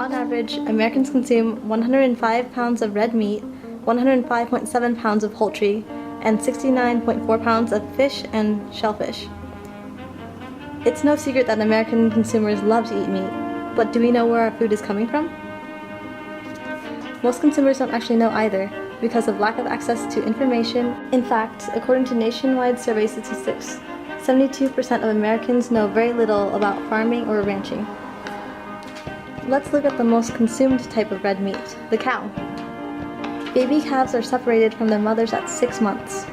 On average, Americans consume 105 pounds of red meat, 105.7 pounds of poultry, and 69.4 pounds of fish and shellfish. It's no secret that American consumers love to eat meat, but do we know where our food is coming from? Most consumers don't actually know either, because of lack of access to information. In fact, according to nationwide survey statistics, 72% of Americans know very little about farming or ranching. Let's look at the most consumed type of red meat, the cow. Baby calves are separated from their mothers at 6 months.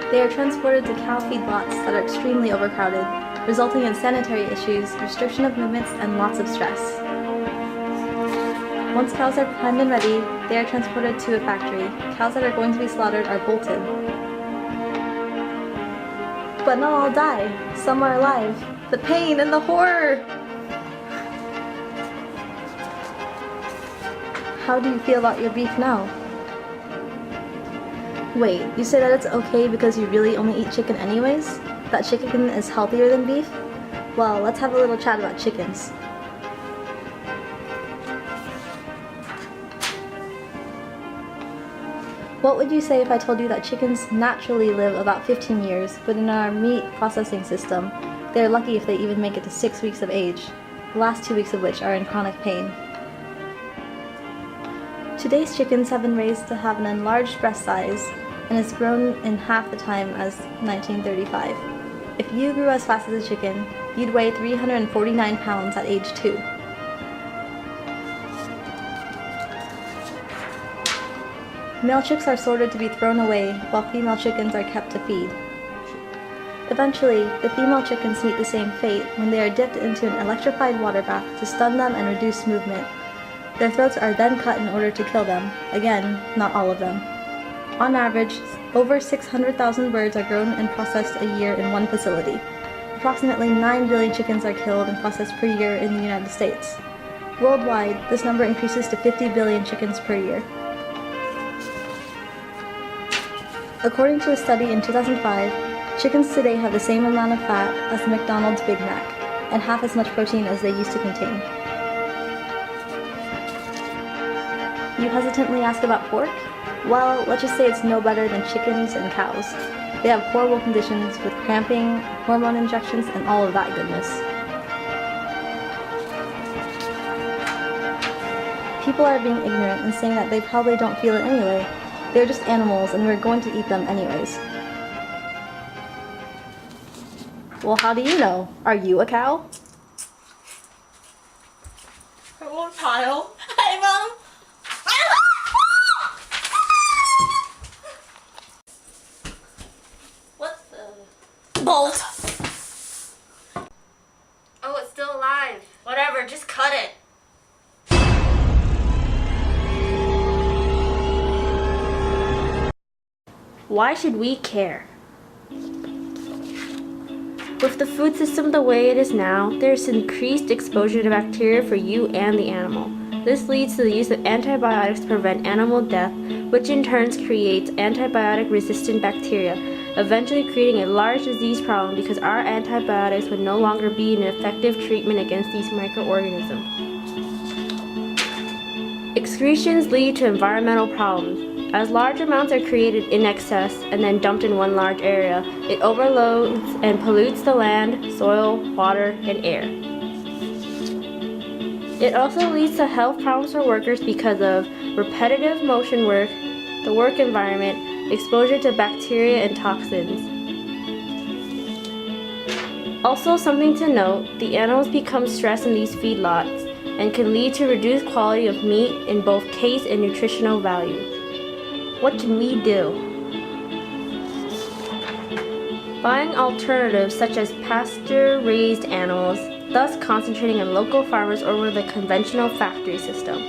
They are transported to cow feedlots that are extremely overcrowded, resulting in sanitary issues, restriction of movements, and lots of stress. Once cows are primed and ready, they are transported to a factory. Cows that are going to be slaughtered are bolted. But not all die. Some are alive. The pain and the horror! How do you feel about your beef now? Wait, you say that it's okay because you really only eat chicken anyways? That chicken is healthier than beef? Well, let's have a little chat about chickens. What would you say if I told you that chickens naturally live about 15 years, but in our meat processing system, they're lucky if they even make it to 6 weeks of age, the last 2 weeks of which are in chronic pain? Today's chickens have been raised to have an enlarged breast size and is grown in half the time as 1935. If you grew as fast as a chicken, you'd weigh 349 pounds at age 2. Male chicks are sorted to be thrown away while female chickens are kept to feed. Eventually, the female chickens meet the same fate when they are dipped into an electrified water bath to stun them and reduce movement. Their throats are then cut in order to kill them. Again, not all of them. On average, over 600,000 birds are grown and processed a year in one facility. Approximately 9 billion chickens are killed and processed per year in the United States. Worldwide, this number increases to 50 billion chickens per year. According to a study in 2005, chickens today have the same amount of fat as the McDonald's Big Mac, and half as much protein as they used to contain. You hesitantly ask about pork? Well, let's just say it's no better than chickens and cows. They have horrible conditions with cramping, hormone injections, and all of that goodness. People are being ignorant and saying that they probably don't feel it anyway. They're just animals and we're going to eat them anyways. Well, how do you know? Are you a cow? Hello, child. Hey, Mom. What the? Bolt. Oh, it's still alive. Whatever, just cut it. Why should we care? With the food system the way it is now, there's increased exposure to bacteria for you and the animal. This leads to the use of antibiotics to prevent animal death, which in turn creates antibiotic-resistant bacteria, eventually creating a large disease problem because our antibiotics would no longer be an effective treatment against these microorganisms. Excretions lead to environmental problems. As large amounts are created in excess and then dumped in one large area, it overloads and pollutes the land, soil, water, and air. It also leads to health problems for workers because of repetitive motion work, the work environment, exposure to bacteria and toxins. Also, something to note, the animals become stressed in these feedlots and can lead to reduced quality of meat in both taste and nutritional value. What can we do? Buying alternatives such as pasture-raised animals, thus concentrating on local farmers over the conventional factory system.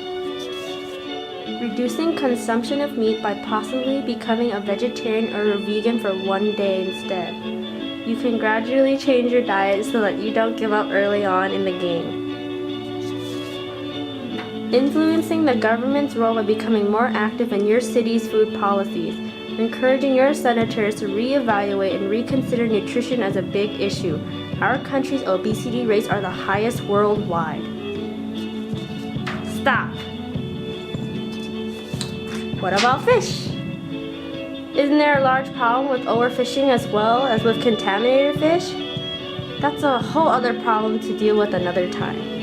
Reducing consumption of meat by possibly becoming a vegetarian or a vegan for one day instead. You can gradually change your diet so that you don't give up early on in the game. Influencing the government's role by becoming more active in your city's food policies, encouraging your senators to reevaluate and reconsider nutrition as a big issue. Our country's obesity rates are the highest worldwide. Stop. What about fish? Isn't there a large problem with overfishing as well as with contaminated fish? That's a whole other problem to deal with another time.